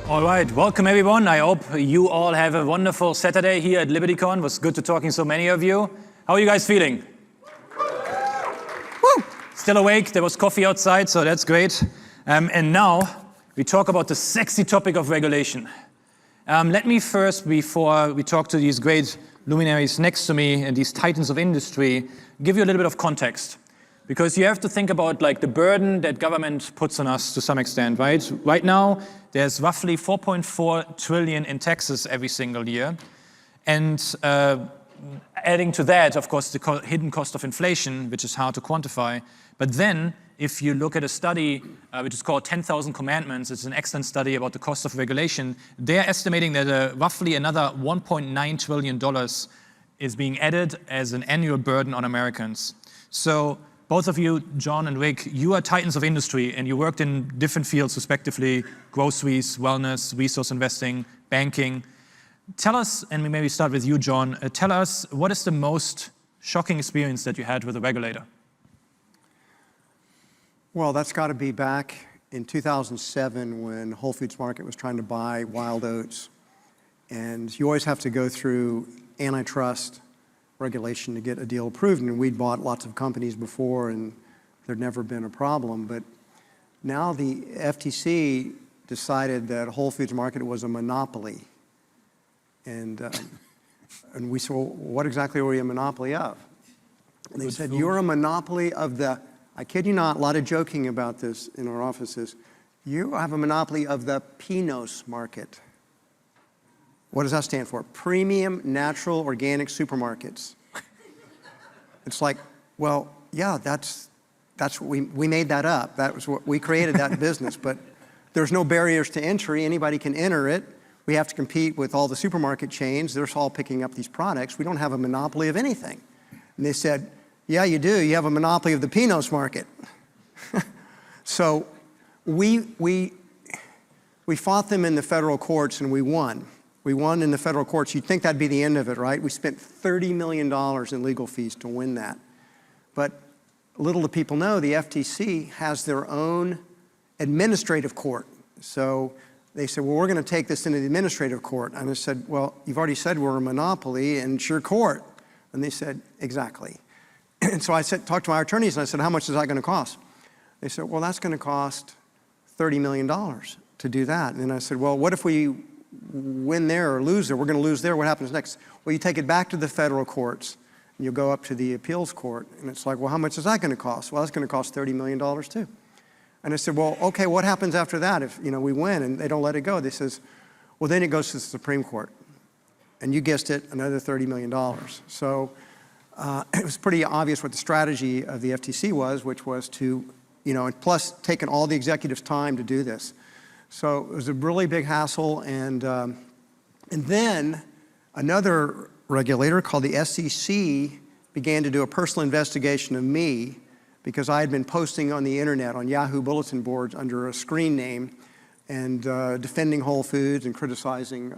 All right, welcome everyone. I hope you all have a wonderful Saturday here at LibertyCon. It was good to talking to so many of you. How are you guys feeling? Woo! Still awake? There was coffee outside, so that's great. And now we talk about the sexy topic of regulation. Let me first, before we talk to these great luminaries next to me and these titans of industry, give you a little bit of context. Because you have to think about like the burden that government puts on us to some extent, right? Right now, there's roughly 4.4 trillion in taxes every single year. And adding to that, of course, the hidden cost of inflation, which is hard to quantify. But then, if you look at a study which is called 10,000 Commandments, it's an excellent study about the cost of regulation, they're estimating that roughly another $1.9 trillion is being added as an annual burden on Americans. So both of you, John and Rick, you are titans of industry and you worked in different fields respectively, groceries, wellness, resource investing, banking. Tell us, and we maybe start with you, John, tell us what is the most shocking experience that you had with a regulator? Well, that's got to be back in 2007 when Whole Foods Market was trying to buy Wild Oats. And you always have to go through antitrust regulation to get a deal approved. And we'd bought lots of companies before and there'd never been a problem. But now the FTC decided that Whole Foods Market was a monopoly. And we said, well, what exactly are we a monopoly of? And they said, you're a monopoly of the, I kid you not, a lot of joking about this in our offices. You have a monopoly of the Pinos market. What does that stand for? Premium Natural Organic Supermarkets. It's like, well, yeah, that's what we made that up. That was what we created that business, but there's no barriers to entry. Anybody can enter it. We have to compete with all the supermarket chains. They're all picking up these products. We don't have a monopoly of anything. And they said, yeah, you do. You have a monopoly of the Pinos market. So we fought them in the federal courts and we won. We won in the federal courts. You'd think that'd be the end of it, right? We spent $30 million in legal fees to win that. But little do people know, the FTC has their own administrative court. So they said, well, we're going to take this into the administrative court. And I said, well, you've already said we're a monopoly and it's your court. And they said, exactly. And so I talked to my attorneys and I said, how much is that going to cost? They said, well, that's going to cost $30 million to do that. And I said, well, what if we win there or lose there? We're going to lose there. What happens next? Well, you take it back to the federal courts and you'll go up to the appeals court. And it's like, well, how much is that going to cost? Well, that's going to cost $30 million too. And I said, well, okay, what happens after that if we win and they don't let it go? They says, well, then it goes to the Supreme Court. And you guessed it, another $30 million. So it was pretty obvious what the strategy of the FTC was, which was to, and plus taking all the executives' time to do this. So it was a really big hassle. And then another regulator called the SEC began to do a personal investigation of me because I had been posting on the internet on Yahoo bulletin boards under a screen name and defending Whole Foods and criticizing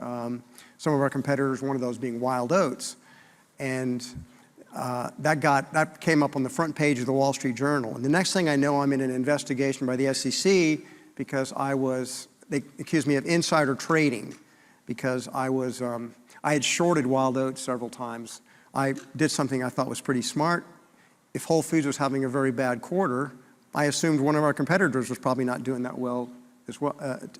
some of our competitors, one of those being Wild Oats. And that came up on the front page of the Wall Street Journal. And the next thing I know, I'm in an investigation by the SEC because they accused me of insider trading because I had shorted Wild Oats several times. I did something I thought was pretty smart. If Whole Foods was having a very bad quarter, I assumed one of our competitors was probably not doing that well as well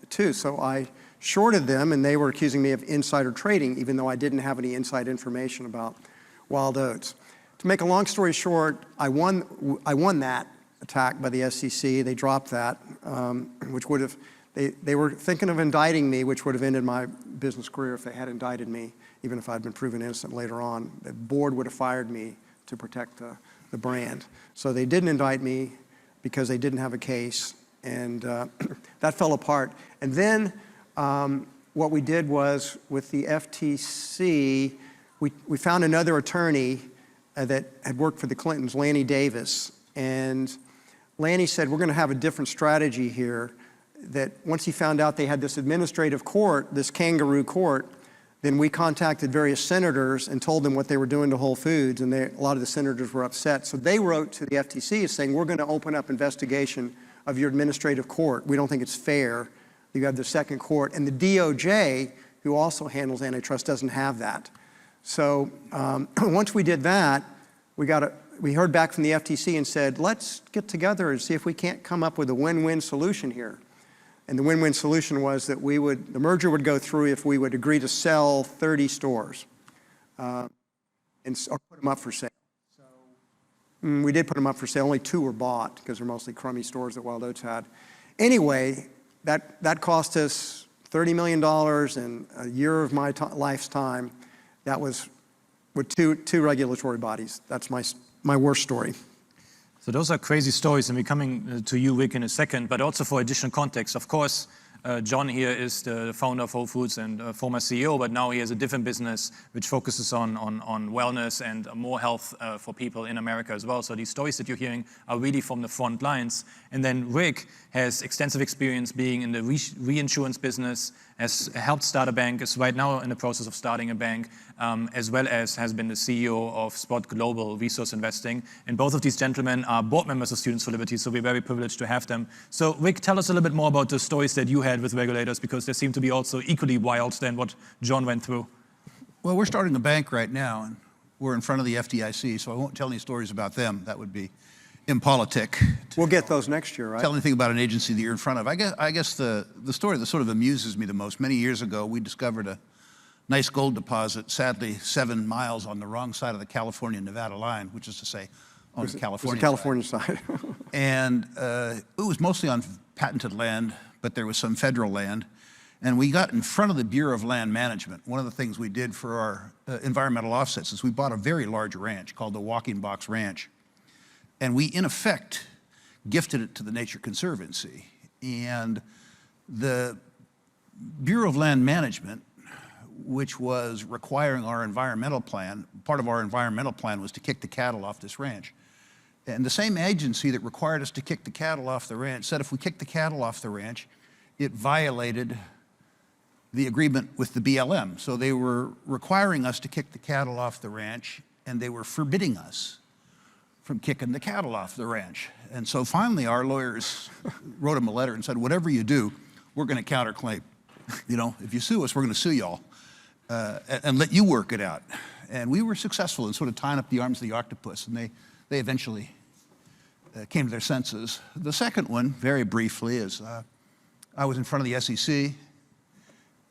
too. So I shorted them and they were accusing me of insider trading even though I didn't have any inside information about Wild Oats. To make a long story short, I won that attack by the SEC. They dropped that, which would have, they were thinking of indicting me, which would have ended my business career if they had indicted me, even if I'd been proven innocent later on. The board would have fired me to protect the brand. So they didn't indict me because they didn't have a case, and that fell apart. And then what we did was, with the FTC, we found another attorney that had worked for the Clintons, Lanny Davis. And Lanny said, we're going to have a different strategy here, that once he found out they had this administrative court, this kangaroo court, then we contacted various senators and told them what they were doing to Whole Foods, and a lot of the senators were upset. So they wrote to the FTC saying, we're going to open up investigation of your administrative court. We don't think it's fair You have the second court, and the DOJ, who also handles antitrust, doesn't have that. So once we did that, we heard back from the FTC and said, let's get together and see if we can't come up with a win-win solution here. And the win-win solution was that the merger would go through if we would agree to sell 30 stores or put them up for sale. So we did put them up for sale. Only 2 were bought because they're mostly crummy stores that Wild Oats had. Anyway, that cost us $30 million and a year of my life's time. That was with two regulatory bodies. That's my worst story. So those are crazy stories, and we're coming to you, Rick, in a second, but also for additional context. Of course, John here is the founder of Whole Foods and former CEO, but now he has a different business which focuses on wellness and more health for people in America as well. So these stories that you're hearing are really from the front lines. And then Rick has extensive experience being in the reinsurance business, has helped start a bank, is right now in the process of starting a bank, as well as has been the CEO of Spot Global Resource Investing. And both of these gentlemen are board members of Students for Liberty, so we're very privileged to have them. So Rick, tell us a little bit more about the stories that you had with regulators, because they seem to be also equally wild than what John went through. Well, we're starting a bank right now, and we're in front of the FDIC, so I won't tell any stories about them. That would be impolitic. We'll get those next year, right? Tell anything about an agency that you're in front of. I guess the story that sort of amuses me the most, many years ago, we discovered a nice gold deposit, sadly 7 miles on the wrong side of the California-Nevada line, which is to say, on the California side. And it was mostly on patented land, but there was some federal land. And we got in front of the Bureau of Land Management. One of the things we did for our environmental offsets is we bought a very large ranch called the Walking Box Ranch. And we, in effect, gifted it to the Nature Conservancy. And the Bureau of Land Management, which was requiring our environmental plan, part of our environmental plan was to kick the cattle off this ranch. And the same agency that required us to kick the cattle off the ranch said if we kicked the cattle off the ranch, it violated the agreement with the BLM. So they were requiring us to kick the cattle off the ranch, and they were forbidding us from kicking the cattle off the ranch. And so finally our lawyers wrote them a letter and said, whatever you do, we're gonna counterclaim. You know, if you sue us, we're gonna sue y'all and let you work it out. And we were successful in sort of tying up the arms of the octopus, and they eventually came to their senses. The second one, very briefly, is I was in front of the SEC,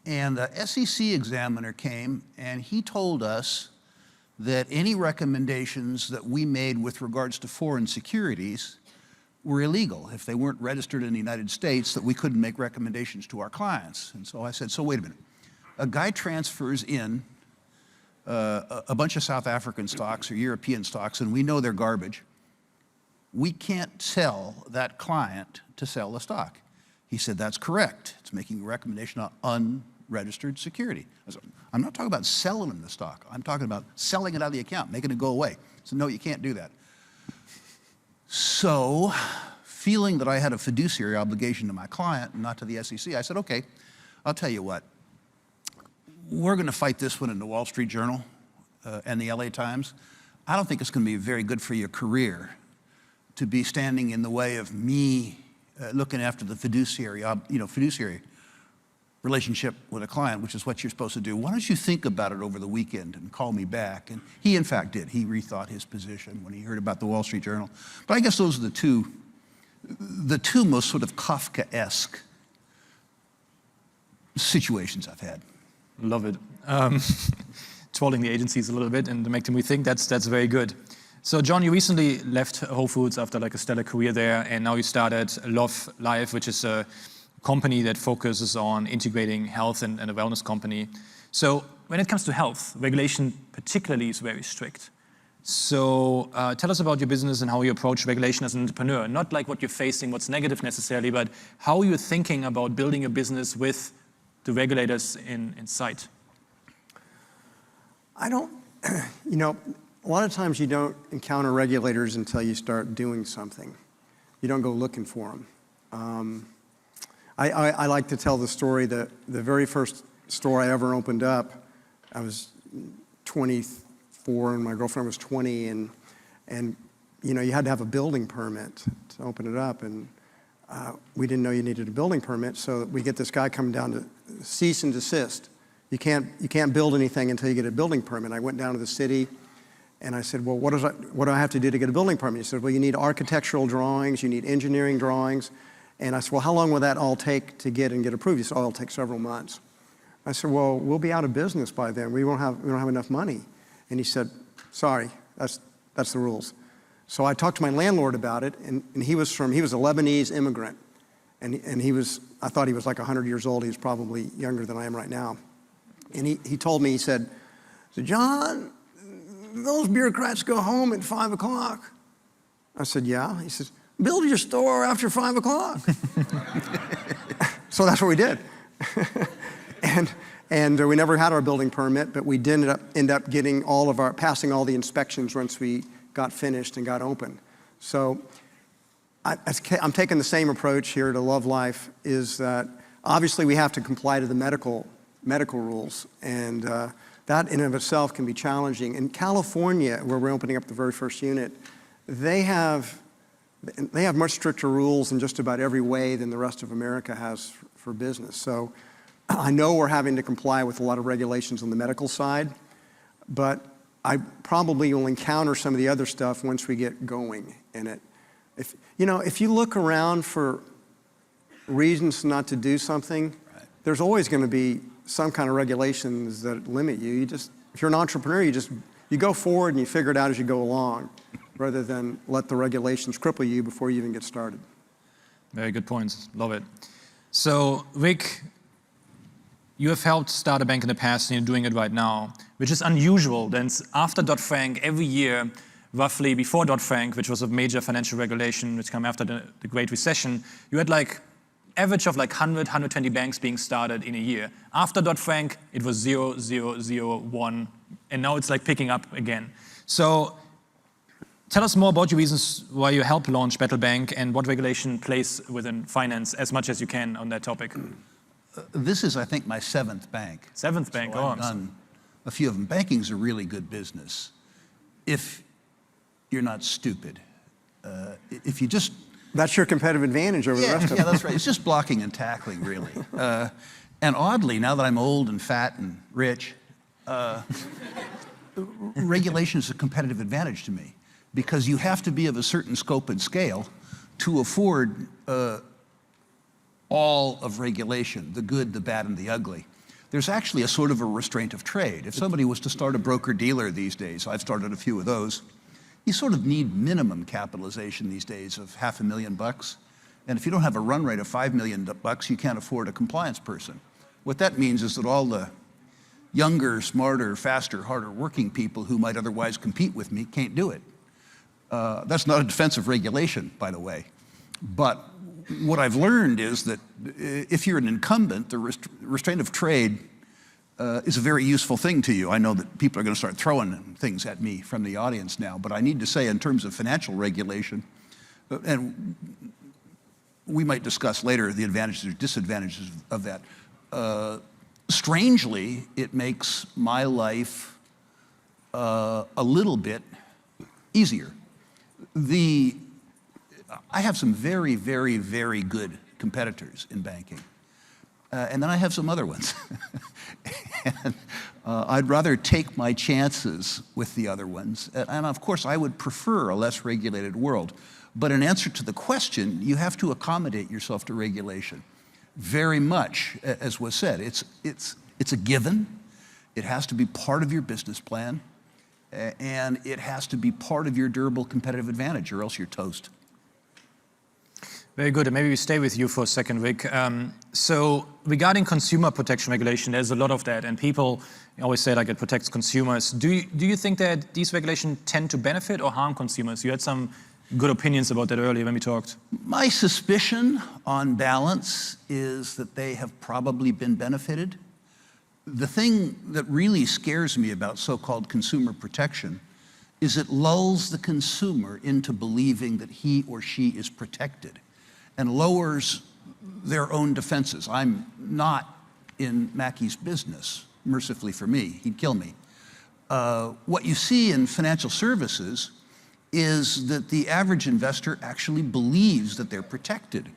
and the SEC examiner came and he told us that any recommendations that we made with regards to foreign securities were illegal. If they weren't registered in the United States, that we couldn't make recommendations to our clients. And so I said, so wait a minute. A guy transfers in a bunch of South African stocks or European stocks, and we know they're garbage. We can't tell that client to sell the stock. He said, that's correct. It's making a recommendation on unregistered security. I said, I'm not talking about selling them the stock. I'm talking about selling it out of the account, making it go away. So no, you can't do that. So, feeling that I had a fiduciary obligation to my client and not to the SEC, I said, okay, I'll tell you what. We're gonna fight this one in the Wall Street Journal and the LA Times. I don't think it's gonna be very good for your career to be standing in the way of me looking after the fiduciary relationship with a client, which is what you're supposed to do. Why don't you think about it over the weekend and call me back? And he, in fact, did. He rethought his position when he heard about the Wall Street Journal. But I guess those are the two most sort of Kafkaesque situations I've had. Love it. Trolling the agencies a little bit and make them rethink, that's very good. So John, you recently left Whole Foods after like a stellar career there, and now you started Love Life, which is a company that focuses on integrating health and a wellness company. So when it comes to health, regulation particularly is very strict. So tell us about your business and how you approach regulation as an entrepreneur. Not like what you're facing, what's negative necessarily, but how you're thinking about building a business with the regulators in sight. I don't, you know, a lot of times you don't encounter regulators until you start doing something. You don't go looking for them. I like to tell the story that the very first store I ever opened up, I was 24 and my girlfriend was 20, and you know, you had to have a building permit to open it up. And we didn't know you needed a building permit, so we get this guy coming down to cease and desist. You can't build anything until you get a building permit. I went down to the city, and I said, well, what do I have to do to get a building permit? He said, well, you need architectural drawings, you need engineering drawings. And I said, well, how long will that all take to get approved? He said, oh, it'll take several months. I said, well, we'll be out of business by then. We don't have enough money. And he said, sorry, that's the rules. So I talked to my landlord about it, and he was a Lebanese immigrant. And I thought he was like 100 years old. He was probably younger than I am right now. And he told me, he said, John, those bureaucrats go home at 5 o'clock. I said, yeah. He says, build your store after 5 o'clock. So that's what we did. and we never had our building permit, but we did end up getting passing all the inspections once we got finished and got open. So I'm taking the same approach here to Love Life, is that obviously we have to comply to the medical rules, and that in and of itself can be challenging. In California, where we're opening up the very first unit, they have much stricter rules in just about every way than the rest of America has for business. So I know we're having to comply with a lot of regulations on the medical side, but I probably will encounter some of the other stuff once we get going in it. If you look around for reasons not to do something, there's always going to be some kind of regulations that limit you. If you're an entrepreneur, you go forward and you figure it out as you go along, rather than let the regulations cripple you before you even get started. Very good points. Love it. So, Rick, you have helped start a bank in the past, and you're doing it right now, which is unusual. Then after Dodd-Frank, every year, roughly before Dodd-Frank, which was a major financial regulation which came after the Great Recession, you had like average of like 100, 120 banks being started in a year. After Dodd-Frank, it was 0, 0, 0, 1, and now it's like picking up again. So tell us more about your reasons why you helped launch Battle Bank and what regulation plays within finance, as much as you can on that topic. This is, I think, my 7th bank. 7th bank, so I've done a few of them. Banking's a really good business if you're not stupid. If you just... That's your competitive advantage over the rest of them. Yeah, that's right. It's just blocking and tackling, really. And oddly, now that I'm old and fat and rich, regulation is a competitive advantage to me, because you have to be of a certain scope and scale to afford all of regulation, the good, the bad, and the ugly. There's actually a sort of a restraint of trade. If somebody was to start a broker-dealer these days, I've started a few of those, you sort of need minimum capitalization these days of $500,000. And if you don't have a run rate of $5 million, you can't afford a compliance person. What that means is that all the younger, smarter, faster, harder working people who might otherwise compete with me can't do it. That's not a defense of regulation, by the way. But what I've learned is that if you're an incumbent, the restraint of trade is a very useful thing to you. I know that people are going to start throwing things at me from the audience now, but I need to say, in terms of financial regulation, and we might discuss later the advantages or disadvantages of that. Strangely, it makes my life a little bit easier. I have some very, very, very good competitors in banking. And then I have some other ones. And I'd rather take my chances with the other ones. And of course, I would prefer a less regulated world. But in answer to the question, you have to accommodate yourself to regulation. Very much, as was said, it's a given. It has to be part of your business plan. And it has to be part of your durable competitive advantage, or else you're toast. Very good, and maybe we stay with you for a second, Rick. So regarding consumer protection regulation, there's a lot of that, and people always say like it protects consumers. Do you think that these regulations tend to benefit or harm consumers? You had some good opinions about that earlier when we talked. My suspicion on balance is that they have probably been benefited. The thing that really scares me about so-called consumer protection is it lulls the consumer into believing that he or she is protected and lowers their own defenses. I'm not in Mackey's business, mercifully for me. He'd kill me. What you see in financial services is that the average investor actually believes that they're protected.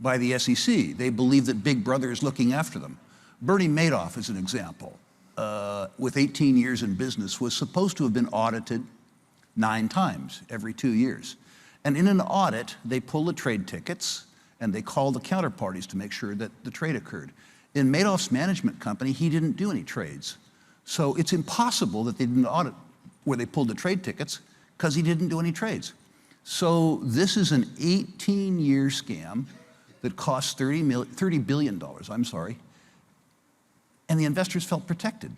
by the SEC. They believe that Big Brother is looking after them. Bernie Madoff, as an example, with 18 years in business, was supposed to have been audited 9 times every 2 years. And in an audit, they pull the trade tickets and they call the counterparties to make sure that the trade occurred. In Madoff's management company, he didn't do any trades. So it's impossible that they didn't audit where they pulled the trade tickets because he didn't do any trades. So this is an 18-year scam that cost $30 billion, I'm sorry, and the investors felt protected.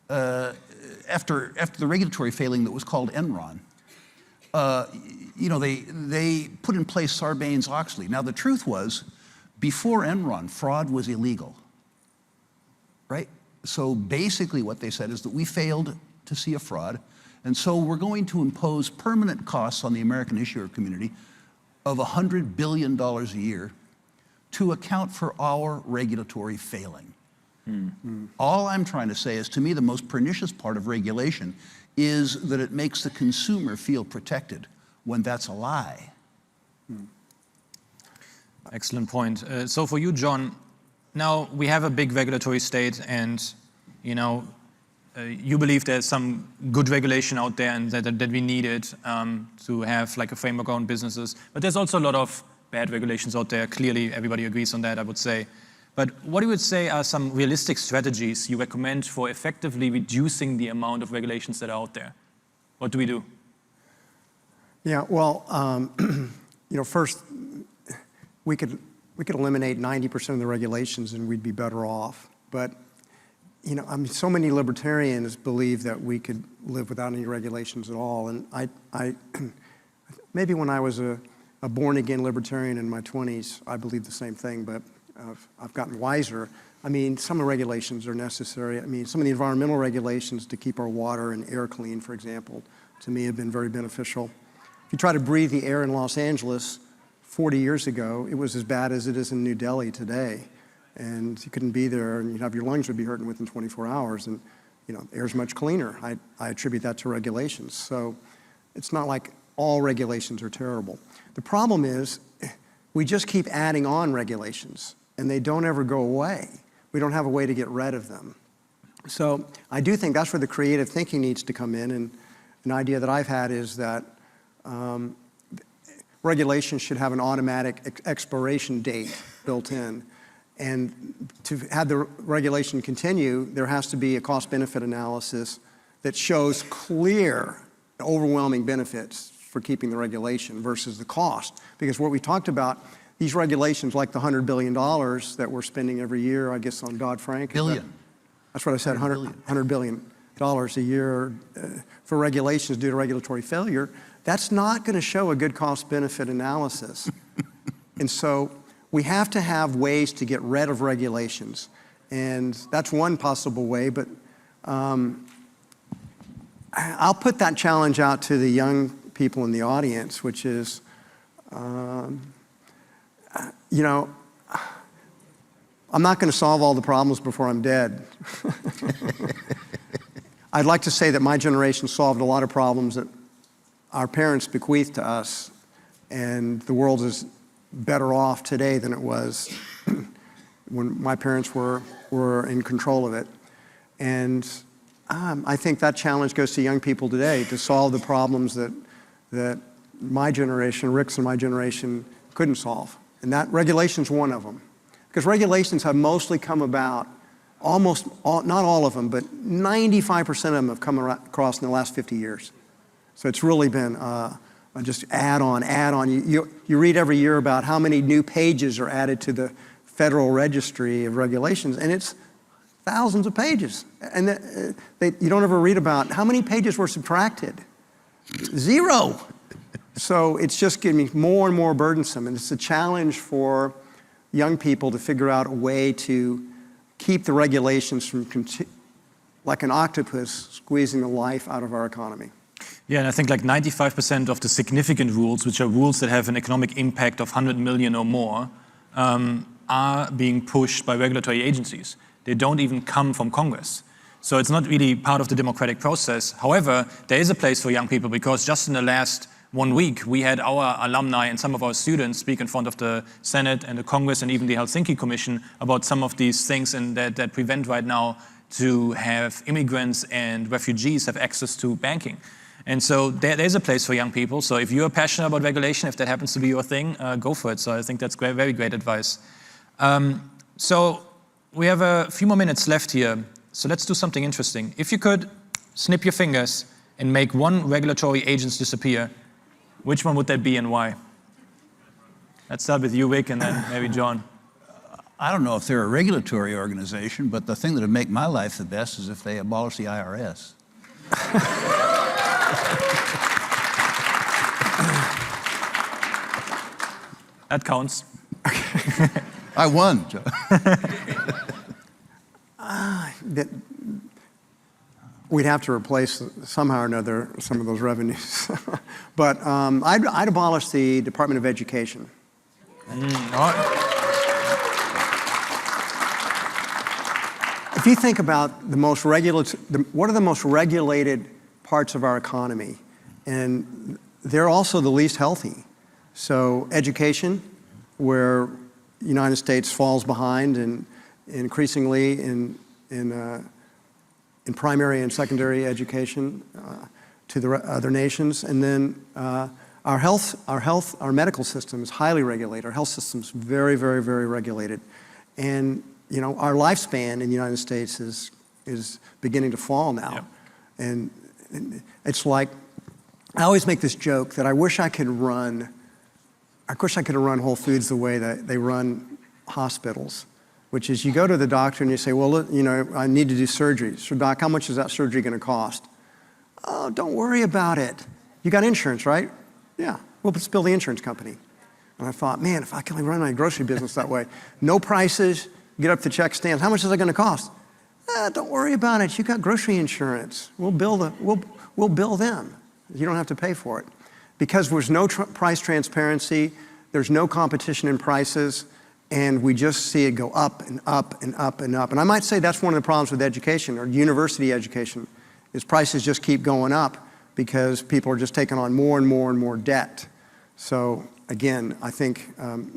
After the regulatory failing that was called Enron, you know, they put in place Sarbanes-Oxley. Now the truth was, before Enron, fraud was illegal, right? So basically what they said is that we failed to see a fraud, and so we're going to impose permanent costs on the American issuer community of $100 billion a year to account for our regulatory failing. All I'm trying to say is, to me, the most pernicious part of regulation is that it makes the consumer feel protected when that's a lie. Excellent point. So for you, John, now we have a big regulatory state, and you know, you believe there's some good regulation out there and that we need it to have like a framework on businesses. But there's also a lot of bad regulations out there. Clearly, everybody agrees on that, I would say. But what do you would say are some realistic strategies you recommend for effectively reducing the amount of regulations that are out there? What do we do? Yeah, well, you know, first, we could eliminate 90% of the regulations and we'd be better off. But, you know, I mean, so many libertarians believe that we could live without any regulations at all. And I maybe when I was a born-again libertarian in my 20s, I believed the same thing, but I've gotten wiser. I mean, some of the regulations are necessary. I mean, some of the environmental regulations to keep our water and air clean, for example, to me have been very beneficial. If you try to breathe the air in Los Angeles 40 years ago, it was as bad as it is in New Delhi today. And you couldn't be there, and you'd have your lungs would be hurting within 24 hours. And, you know, air's much cleaner. I attribute that to regulations. So it's not like all regulations are terrible. The problem is we just keep adding on regulations, and they don't ever go away. We don't have a way to get rid of them. So I do think that's where the creative thinking needs to come in. And an idea that I've had is that regulations should have an automatic expiration date built in. And to have the regulation continue, there has to be a cost-benefit analysis that shows clear, overwhelming benefits for keeping the regulation versus the cost. Because what we talked about, these regulations like the $100 billion that we're spending every year, I guess, on Dodd-Frank. Billion. That's what I said, $100 billion a year for regulations due to regulatory failure. That's not going to show a good cost-benefit analysis. And so we have to have ways to get rid of regulations. And that's one possible way, but I'll put that challenge out to the young people in the audience, which is, you know, I'm not going to solve all the problems before I'm dead. I'd like to say that my generation solved a lot of problems that our parents bequeathed to us, and the world is better off today than it was when my parents were in control of it. And I think that challenge goes to young people today to solve the problems that my generation, Rick's and my generation, couldn't solve. And that regulation's one of them. Because regulations have mostly come about, not all of them, but 95% of them have come across in the last 50 years. So it's really been just add on. You read every year about how many new pages are added to the Federal Registry of Regulations, and it's thousands of pages. And you don't ever read about how many pages were subtracted. 0. So it's just getting more and more burdensome, and it's a challenge for young people to figure out a way to keep the regulations from, like an octopus, squeezing the life out of our economy. Yeah, and I think like 95% of the significant rules, which are rules that have an economic impact of 100 million or more, are being pushed by regulatory agencies. They don't even come from Congress. So it's not really part of the democratic process. However, there is a place for young people, because just in the last 1 week, we had our alumni and some of our students speak in front of the Senate and the Congress and even the Helsinki Commission about some of these things and that prevent right now to have immigrants and refugees have access to banking. And so there's a place for young people. So if you're passionate about regulation, if that happens to be your thing, go for it. So I think that's great, very great advice. So we have a few more minutes left here. So let's do something interesting. If you could snip your fingers and make one regulatory agent disappear, which one would that be and why? Let's start with you, Vic, and then maybe John. I don't know if they're a regulatory organization, but the thing that would make my life the best is if they abolish the IRS. That counts. I won, Joe. We'd have to replace somehow or another some of those revenues. But I'd abolish the Department of Education. If you think about what are the most regulated parts of our economy, and they're also the least healthy. So education, where the United States falls behind, and increasingly in primary and secondary education to the other nations, and then our medical system is highly regulated. Our health system is very, very, very regulated, and our lifespan in the United States is beginning to fall now, yep. and it's like I always make this joke that I wish I could run Whole Foods the way that they run hospitals, which is you go to the doctor and you say, well, I need to do surgery. So, doc, how much is that surgery going to cost? Oh, don't worry about it. You got insurance, right? Yeah, well, let's bill the insurance company. And I thought, man, if I can run my grocery business that way, no prices, get up the check stands. How much is that going to cost? Don't worry about it. You got grocery insurance. We'll bill them. You don't have to pay for it. Because there's no price transparency, there's no competition in prices, and we just see it go up and up and up and up. And I might say that's one of the problems with education, or university education, is prices just keep going up because people are just taking on more and more and more debt. So again, I think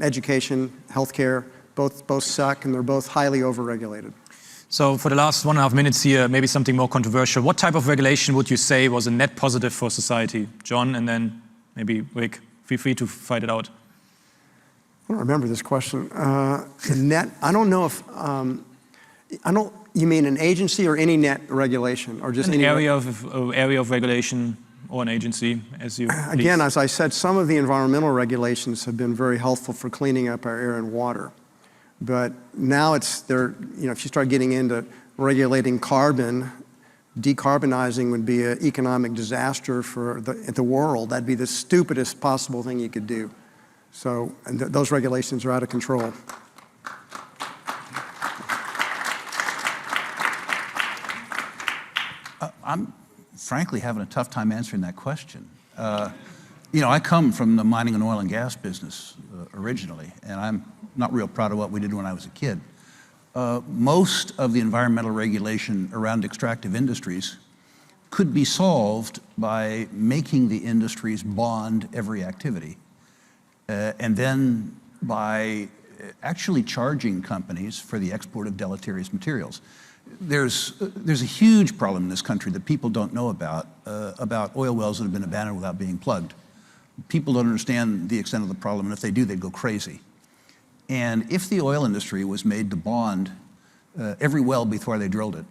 education, healthcare, both suck, and they're both highly overregulated. So for the last 1.5 minutes here, maybe something more controversial. What type of regulation would you say was a net positive for society? John, and then maybe Rick, feel free to fight it out. I don't remember this question. Net, I don't know if, you mean an agency or any net regulation, or just an any area of regulation or an agency, as you please. Again, as I said, some of the environmental regulations have been very helpful for cleaning up our air and water. But now if you start getting into regulating carbon, decarbonizing would be an economic disaster for the world. That'd be the stupidest possible thing you could do. So those regulations are out of control. I'm frankly having a tough time answering that question. I come from the mining and oil and gas business originally, and I'm not real proud of what we did when I was a kid. Most of the environmental regulation around extractive industries could be solved by making the industries bond every activity, and then by actually charging companies for the export of deleterious materials. There's a huge problem in this country that people don't know about oil wells that have been abandoned without being plugged. People don't understand the extent of the problem, and if they do, they'd go crazy. And if the oil industry was made to bond every well before they drilled it,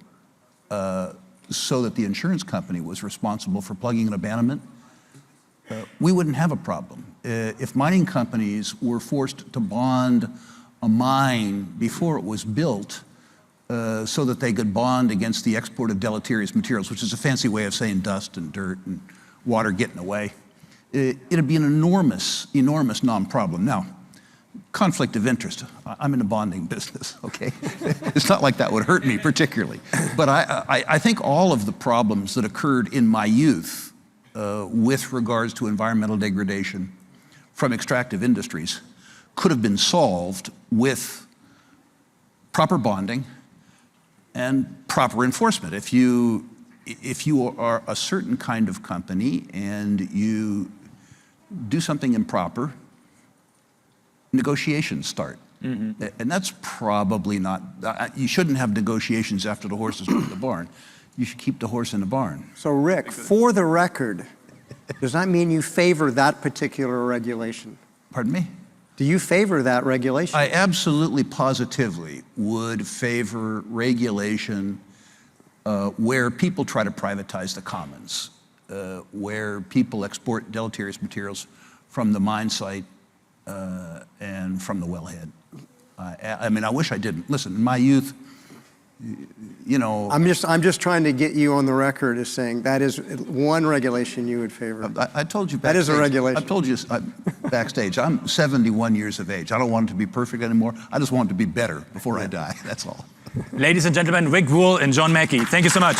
so that the insurance company was responsible for plugging an abandonment, we wouldn't have a problem. If mining companies were forced to bond a mine before it was built, so that they could bond against the export of deleterious materials, which is a fancy way of saying dust and dirt and water getting away, it'd be an enormous, enormous non-problem. Now, conflict of interest. I'm in the bonding business, okay? It's not like that would hurt me particularly. But I think all of the problems that occurred in my youth with regards to environmental degradation from extractive industries could have been solved with proper bonding and proper enforcement. If you are a certain kind of company and you do something improper, negotiations start. And that's probably not, you shouldn't have negotiations after the horse is put in the barn. You should keep the horse in the barn. So Rick, for the record, does that mean you favor that particular regulation? Pardon me? Do you favor that regulation? I absolutely positively would favor regulation where people try to privatize the commons, where people export deleterious materials from the mine site and from the wellhead. I mean, I wish I didn't. Listen, in my youth, you know. I'm just trying to get you on the record as saying that is one regulation you would favor. I told you backstage. That is a regulation. I told you backstage. I'm 71 years of age. I don't want it to be perfect anymore. I just want it to be better before I die. That's all. Ladies and gentlemen, Rick Rule and John Mackey. Thank you so much.